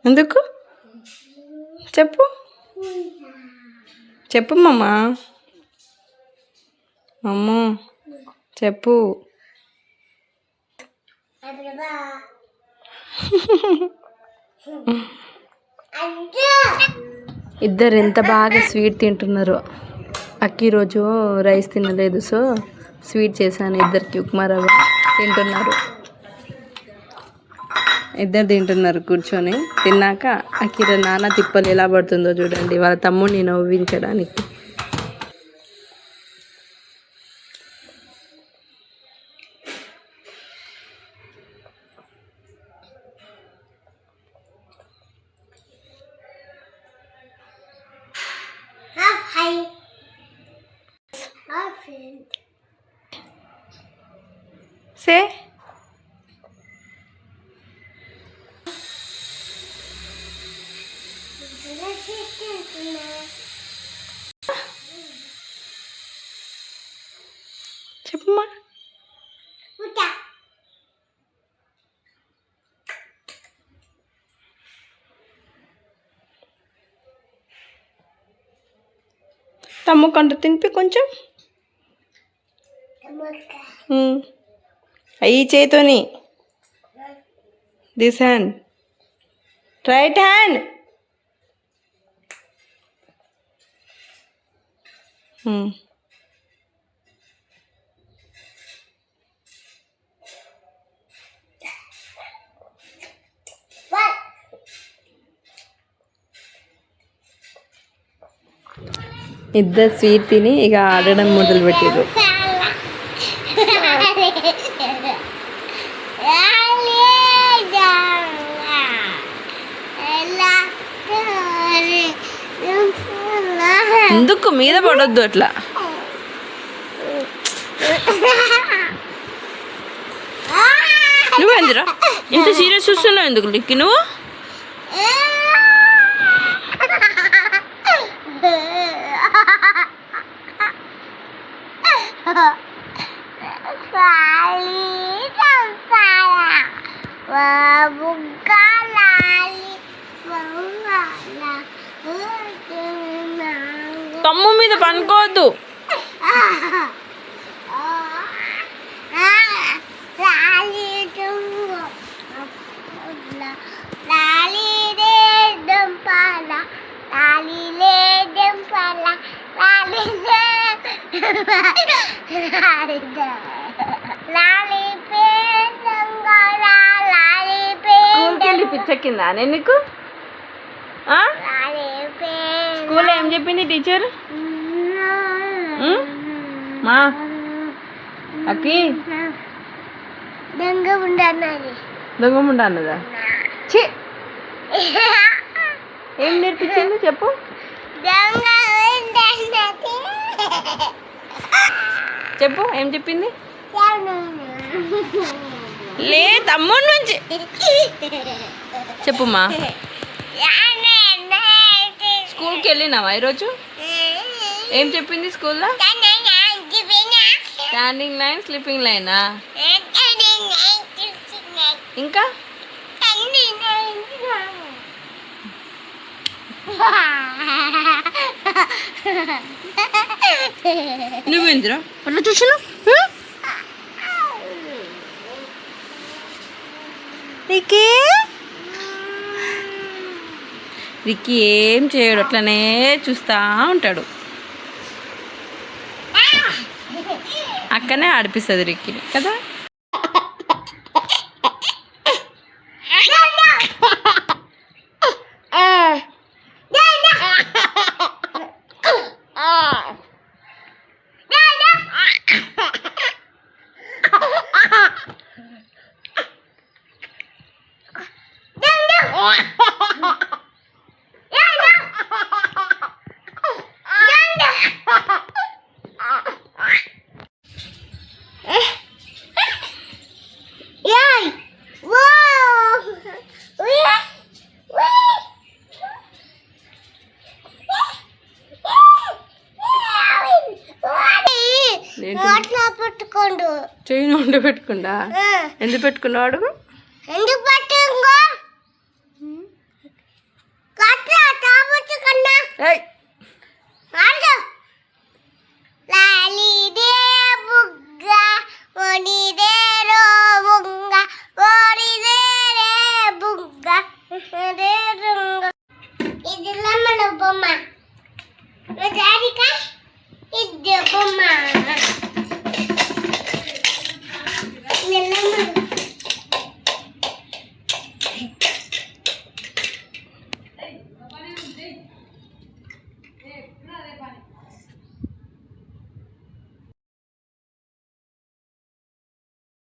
ఎందుకు చెప్పు చెప్పు మమ్మా అమ్మో చెప్పు. ఇద్దరు ఎంత బాగా స్వీట్ తింటున్నారు. అక్కి రోజు రైస్ తినలేదు, సో స్వీట్ చేశాను ఇద్దరికి. ఉప్మా రవ్వ తింటున్నారు. ఇద్దరు తింటున్నారు కూర్చొని. తిన్నాక అక్కి నాన్న తిప్పలు ఎలా పడుతుందో చూడండి వాళ్ళ తమ్ముడిని నవ్వించడానికి. Say చెప్పమ్మా. తమ్ము కంట తినిపి కొంచెం. ఈ చేతోని దిస్ హ్యాండ్, రైట్ హ్యాండ్. ఇద్దరు స్వీట్ తిని ఇక ఆడడం మొదలు పెట్టారు. ఎందుకు మీద పడొద్దు అట్లా. నువ్వేందిరా ఇంత సీరియస్ చూస్తున్నావు ఎందుకు లిక్కి నువ్వు? తమ్ము మీద పనుకోవద్దు. స్కూల్కి పిచ్చెక్కిందా నేను నీకు? స్కూల్లో ఏం చెప్పింది టీచర్? మా అక్కి దొంగ ముండ అన్నదా? ఏం నేర్పించింది చెప్పు. చెప్పు ఏం చెప్పింది? లే తమ్ముడి నుంచి చెప్పుమా. స్కూల్కి వెళ్ళినావా ఈరోజు? ఏం చెప్పింది స్కూల్లో? స్టాండింగ్ లైన్, స్లీపింగ్ లైనా? ఇంకా నువ్వేంద్రా అట్లా చూసినా? రిక్కీ ఏం చేయడు, అట్లనే చూస్తూ ఉంటాడు. అక్కనే ఆడిపిస్తుంది రిక్కీని కదా. చెయ్యి ఉండి పెట్టుకుండా ఎందుకు పెట్టుకున్నావు? అడుగు. ఎందుకు పెట్టుకో ఏయ్